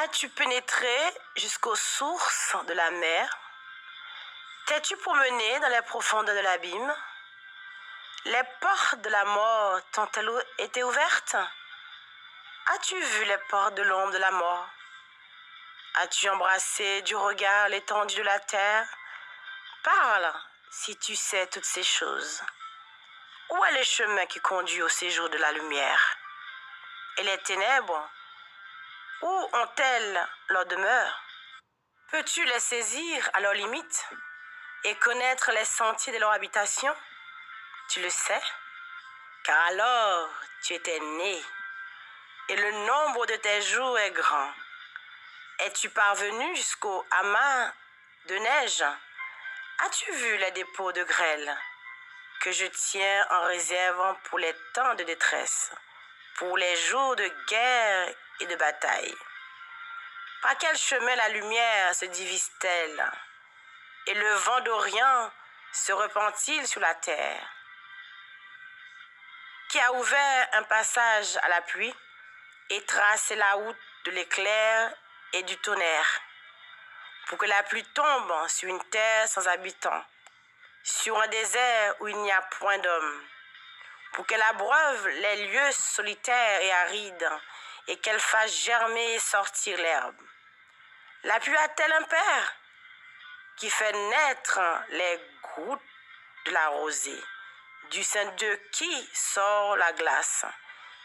As-tu pénétré jusqu'aux sources de la mer? T'es-tu promené dans les profondeurs de l'abîme? Les portes de la mort t'ont-elles été ouvertes? As-tu vu les portes de l'ombre de la mort? As-tu embrassé du regard l'étendue de la terre? Parle, si tu sais toutes ces choses. Où est le chemin qui conduit au séjour de la lumière? Et les ténèbres, où ont-elles leur demeure? Peux-tu les saisir à leurs limites et connaître les sentiers de leur habitation? Tu le sais, car alors tu étais né, et le nombre de tes jours est grand. Es-tu parvenu jusqu'au amas de neige? As-tu vu les dépôts de grêle que je tiens en réserve pour les temps de détresse, pour les jours de guerre et de bataille? Par quel chemin la lumière se divise-t-elle, et le vent d'Orient se répand-il sur la terre? Qui a ouvert un passage à la pluie et tracé la route de l'éclair et du tonnerre, pour que la pluie tombe sur une terre sans habitants, sur un désert où il n'y a point d'homme, pour qu'elle abreuve les lieux solitaires et arides, et qu'elle fasse germer et sortir l'herbe. La pluie a-t-elle un père qui fait naître les gouttes de la rosée, du sein d'eux qui sort la glace,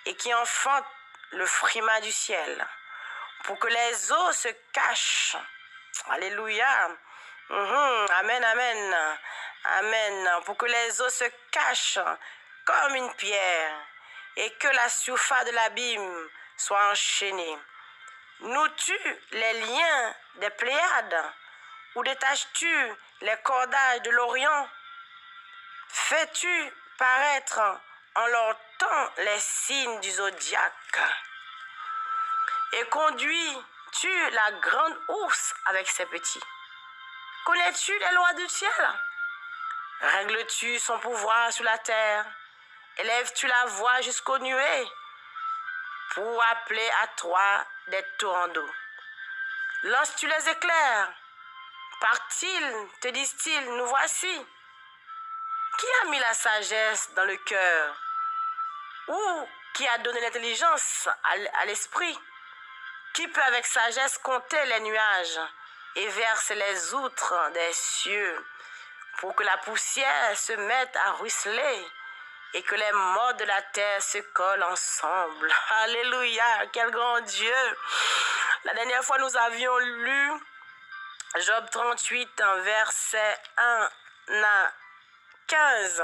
et qui enfante le frimas du ciel, pour que les eaux se cachent? Alléluia. Amen, amen. Amen. Pour que les eaux se cachent comme une pierre, et que la surface de l'abîme soit enchaînée. Noues-tu les liens des Pléiades, ou détaches-tu les cordages de l'Orient? Fais-tu paraître en leur temps les signes du zodiaque? Et conduis-tu la grande ours avec ses petits? Connais-tu les lois du ciel? Règles-tu son pouvoir sur la terre? Élèves-tu la voix jusqu'aux nuées pour appeler à toi des torrents d'eau? Lances-tu les éclairs? Partent-ils, te disent-ils, nous voici? Qui a mis la sagesse dans le cœur? Ou qui a donné l'intelligence à l'esprit? Qui peut avec sagesse compter les nuages et verser les outres des cieux, pour que la poussière se mette à ruisseler et que les morts de la terre se collent ensemble? Alléluia, quel grand Dieu! La dernière fois, nous avions lu Job 38, verset 1 à 15.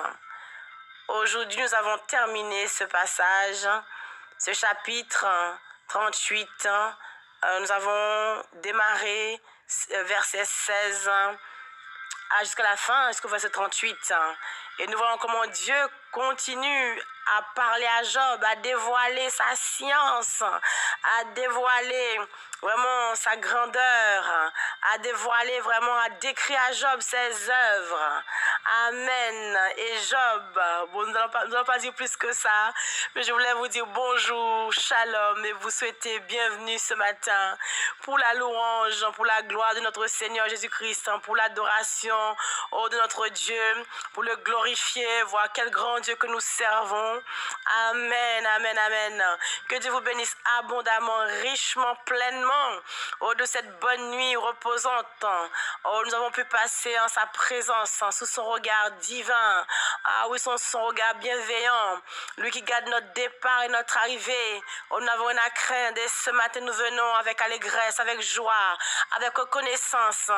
Aujourd'hui, nous avons terminé ce passage, ce chapitre 38. Nous avons démarré verset 16 jusqu'à la fin, jusqu'au verset 38. Et nous voyons comment Dieu continue à parler à Job, à dévoiler sa science, à dévoiler vraiment sa grandeur, à dévoiler vraiment, à décrire à Job ses œuvres. Amen. Et Job, bon, nous n'allons pas dire plus que ça, mais je voulais vous dire bonjour, shalom, et vous souhaiter bienvenue ce matin pour la louange, pour la gloire de notre Seigneur Jésus-Christ, pour l'adoration de notre Dieu, pour le glorifier, voir quel grand Dieu que nous servons. Amen, amen, amen. Que Dieu vous bénisse abondamment, richement, pleinement, de cette bonne nuit reposante. Nous avons pu passer en sa présence, sous son regard divin. Ah oui, son regard bienveillant. Lui qui garde notre départ et notre arrivée. Nous n'avons rien à craindre. Et ce matin, nous venons avec allégresse, avec joie, avec reconnaissance.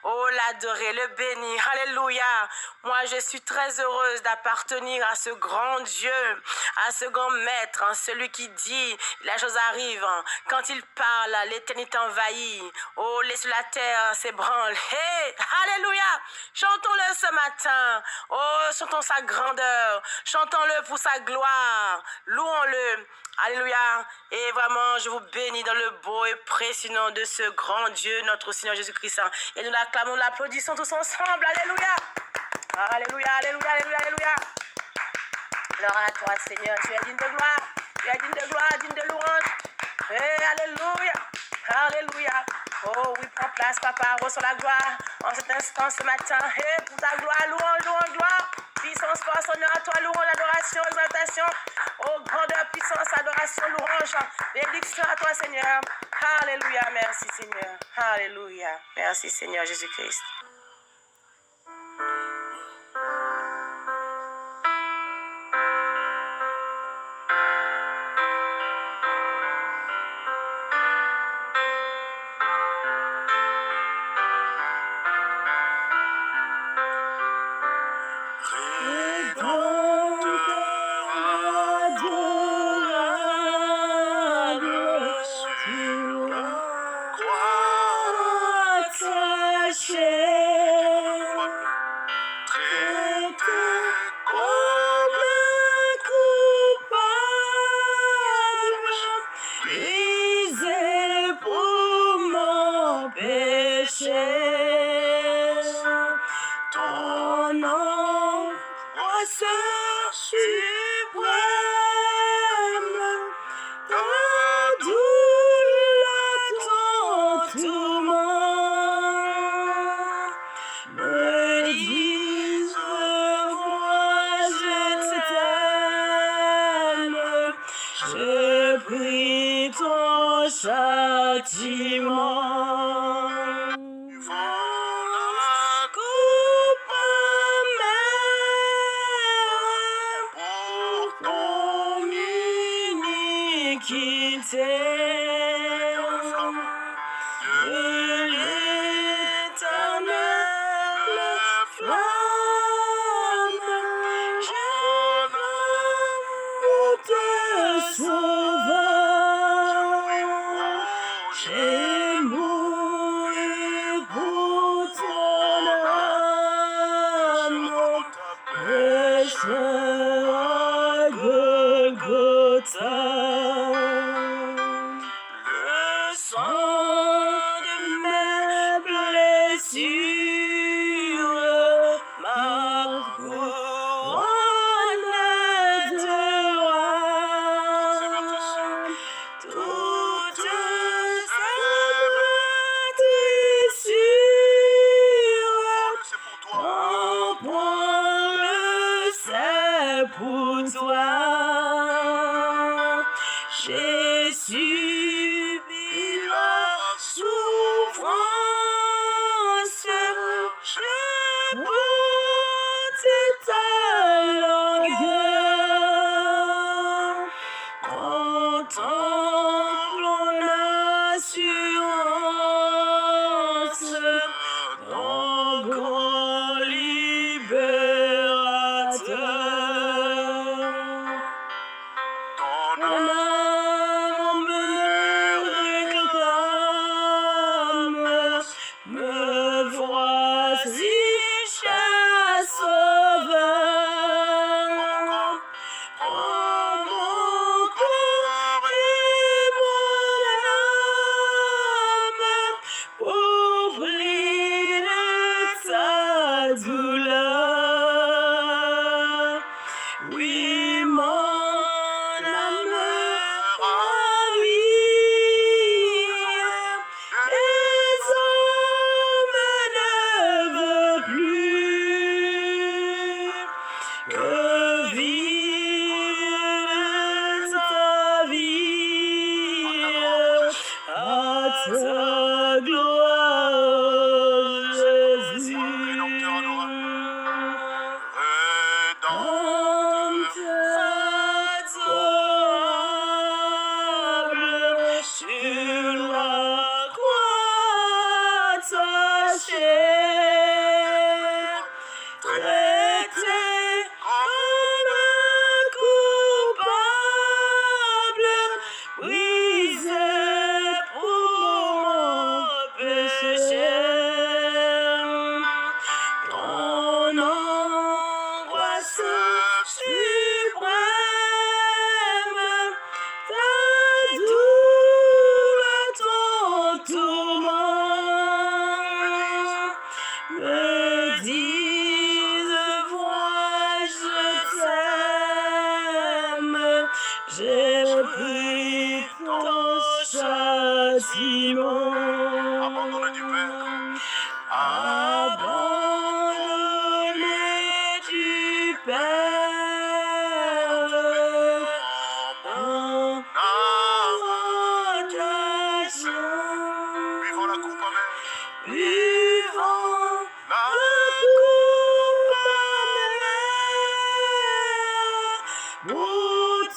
Oh, l'adorer, le bénir. Alléluia. Moi, je suis très heureuse d'appartenir à ce grand Dieu, à ce grand maître, celui qui dit, les choses arrivent. Quand il parle, l'éternité envahit. Oh, laisse la terre s'ébranle. Hey, alléluia. Chantons-le ce matin. Oh, chantons sa grandeur. Chantons-le pour sa gloire. Louons-le. Alléluia. Et vraiment, je vous bénis dans le beau et précieux nom de ce grand Dieu, notre Seigneur Jésus-Christ. Et nous l'acclamons, nous l'applaudissons tous ensemble. Alléluia. Alléluia, alléluia, alléluia, alléluia. Gloire à toi, Seigneur. Tu es digne de gloire. Tu es digne de gloire, digne de louange. Hey, alléluia. Alléluia. Oh oui, prends place, papa. Reçois la gloire en cet instant, ce matin. Et pour ta gloire, louange, louange, gloire. Puissance, force, honneur à toi, louange, adoration, exaltation. Oh, grandeur, puissance, adoration, louange. Bénédiction à toi, Seigneur. Alléluia. Merci, Seigneur. Alléluia. Merci, Seigneur Jésus-Christ.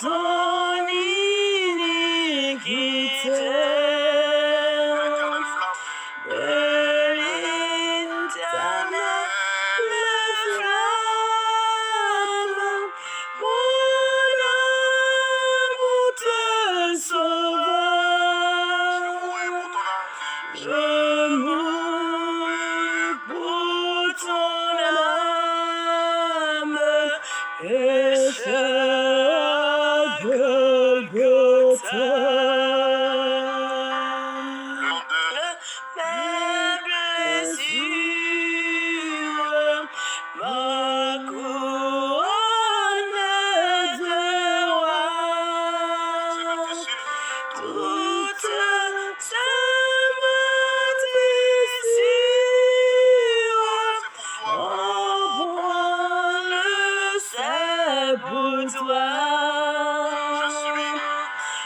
ton iniquité. De l'éternelle flamme, mon amour te sauve. Je mourrai pour ton âme et à Golgotha. Mes blessures, ma couronne de roi, toute sa blessure, prends-le, c'est pour toi.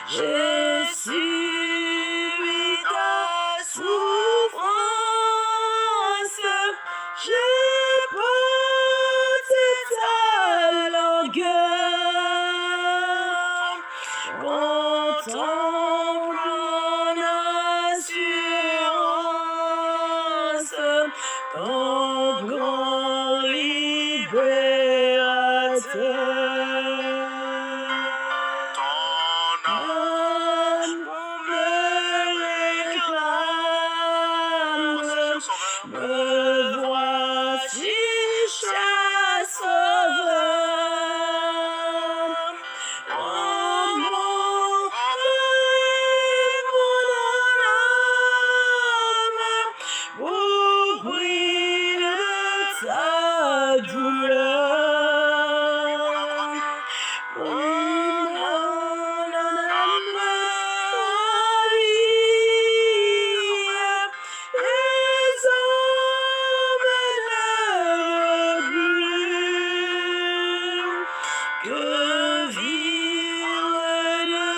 J'ai subi ta souffrance, j'ai porté ta longueur. Contemple en assurance ton grand libérateur. Me voici, cher sauveur. Oh mon âme, au bruit de ta douleur. Mon âme, que vivre de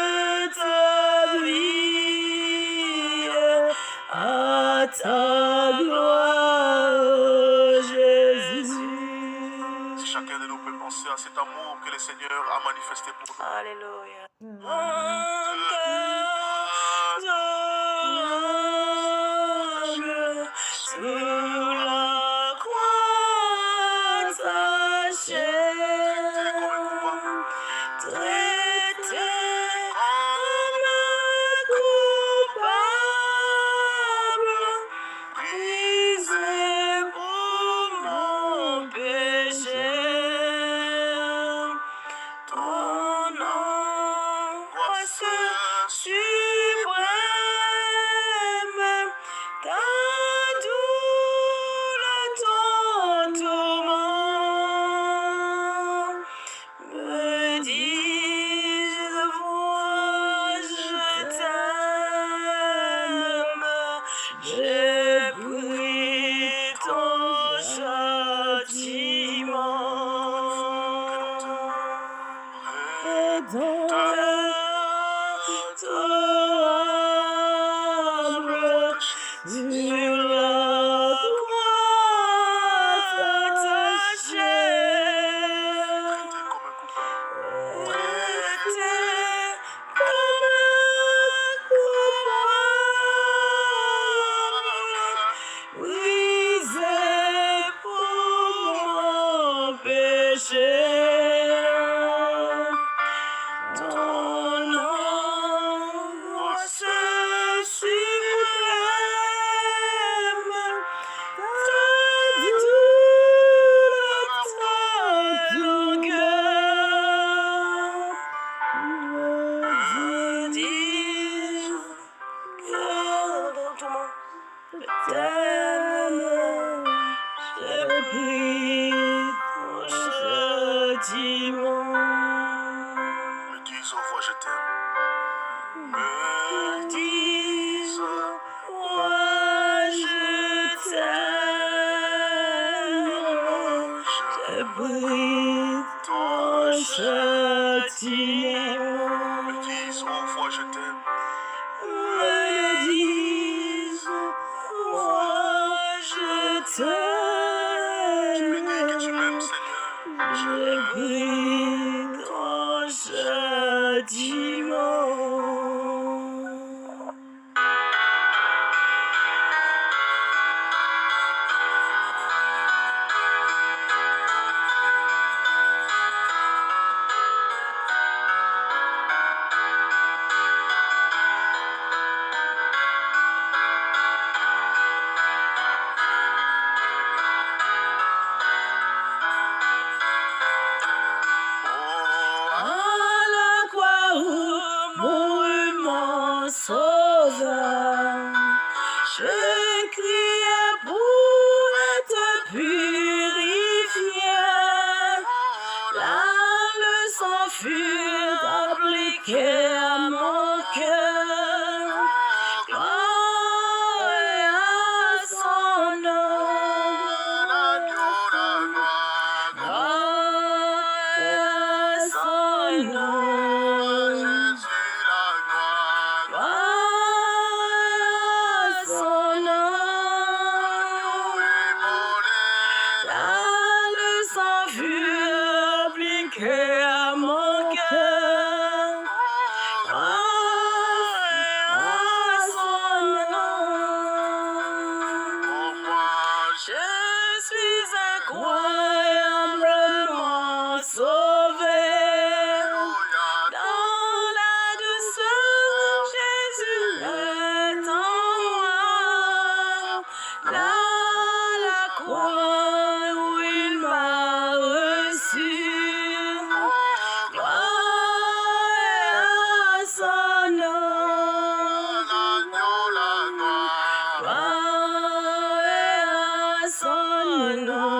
ta vie à ta gloire, Jésus. Si chacun de nous peut penser à cet amour que le Seigneur a manifesté pour nous. Alléluia. Sous la croix attachée, traité comme coupable, brisé pour mon péché. Ton angoisse suprême, ta douleur, ton tourment, me disent de voix, je t'aime, j'ai pris ton châtiment. Et dans ta âme, sur la croix attachée, traité comme coupable, brisé pour mon péché. Ton angoisse suprême, ta douleur, ta longueur, me disent que dans ton monde, je t'aime, j'ai pris ton châtiment. Me disent aux voix, je t'aime. Me disent, moi je t'aime, j'ai pris ton châtiment. Me disent aux voix, je t'aime. Me disent, moi je t'aime. Tu me dis que tu m'aimes, Seigneur. J'ai pris ton châtiment. châtiment. Sauveur, je criais pour être purifié. La leçon fut appliquée à mon cœur. Gloire à son nom. Gloire à son nom. Incroyablement sauvé. Dans la douceur, Jésus est en moi. Là, la croix où il m'a reçu. Gloire à son nom. Gloire à son nom.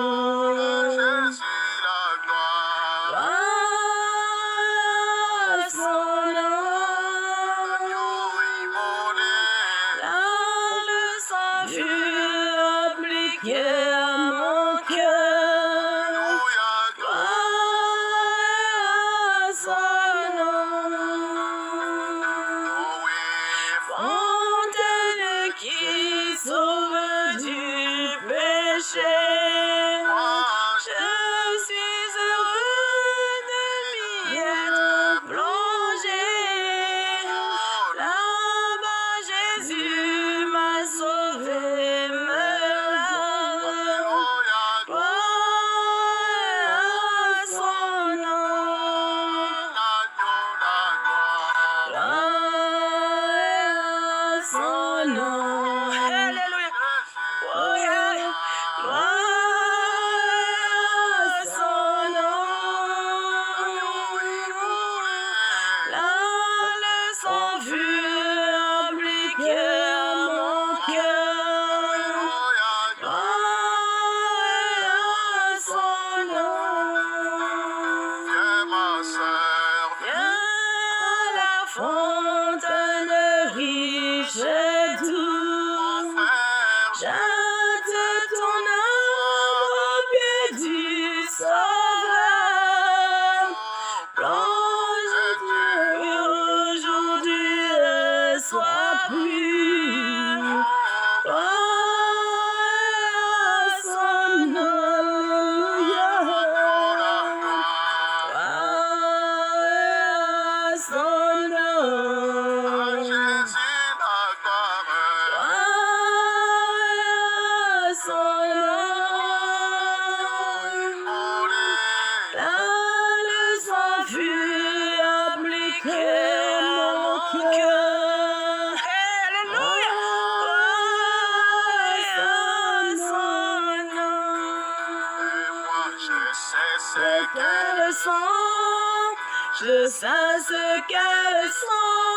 Je sais ce qu'elle sent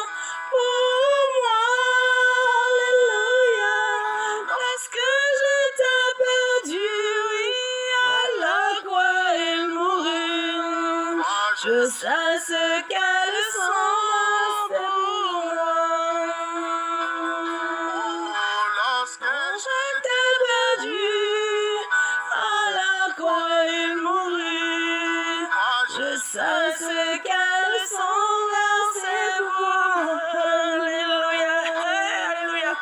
pour moi, alléluia. Lorsque je t'ai perdu, oui, à la croix il mourut. Je sais ce qu'elle sent pour moi. Lorsque je t'ai perdu, à la croix il mourut. Je sais ce qu'elle sent verser pour alléluia, alléluia.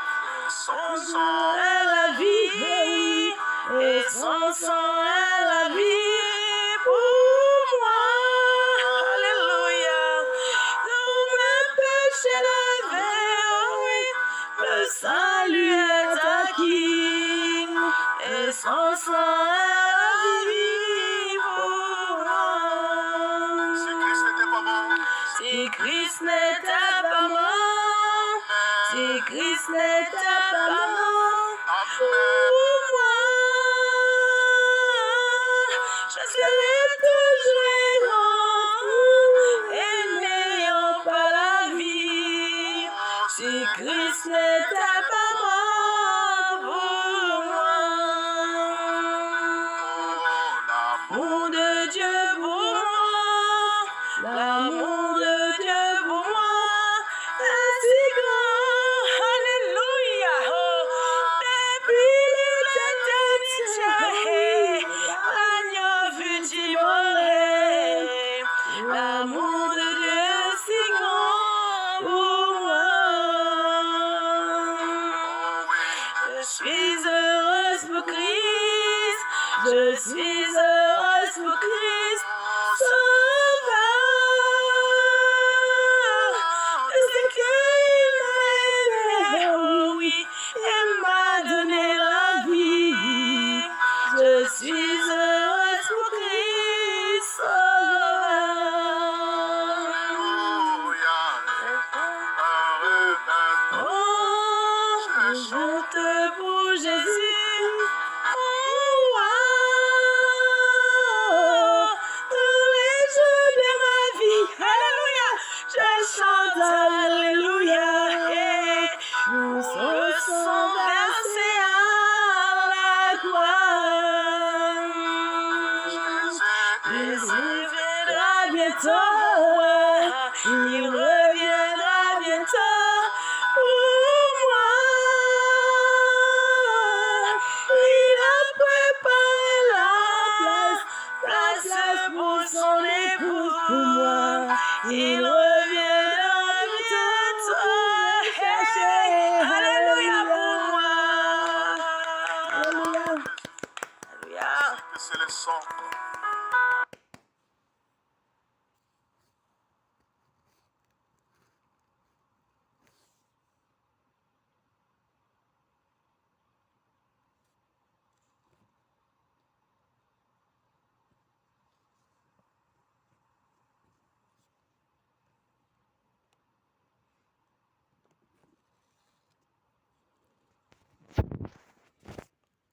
Son sang est la vie, et son sang est la vie pour moi, alléluia. Si Christ n'était pas mort, si Christ n'était pas mort pour moi, je serais toujours errant et n'ayant pas la vie. Si Christ n'était pas mort pour moi, l'amour de Dieu pour moi, l'amour de Dieu pour moi est si grand. Alléluia. Depuis l'éternité, l'agneau fut immolé. L'amour de Dieu est si grand pour moi. Je suis heureuse pour Christ, je suis heureuse pour Christ, Sauveur. C'est qu'il m'a aimé, oh oui, et m'a donné la vie. Je suis heureuse pour Christ, Sauveur. Oh, je chante pour Jésus. Oh, tous les jours de ma vie. Alléluia. Je chante Alléluia. Nous sommes versés à la gloire. Jésus viendra bientôt. Il reviendra bientôt. Pour moi, il a préparé la place pour son épouse pour moi. Il reviendra bientôt chercher. Alléluia pour moi. Alléluia. Que c'est le sang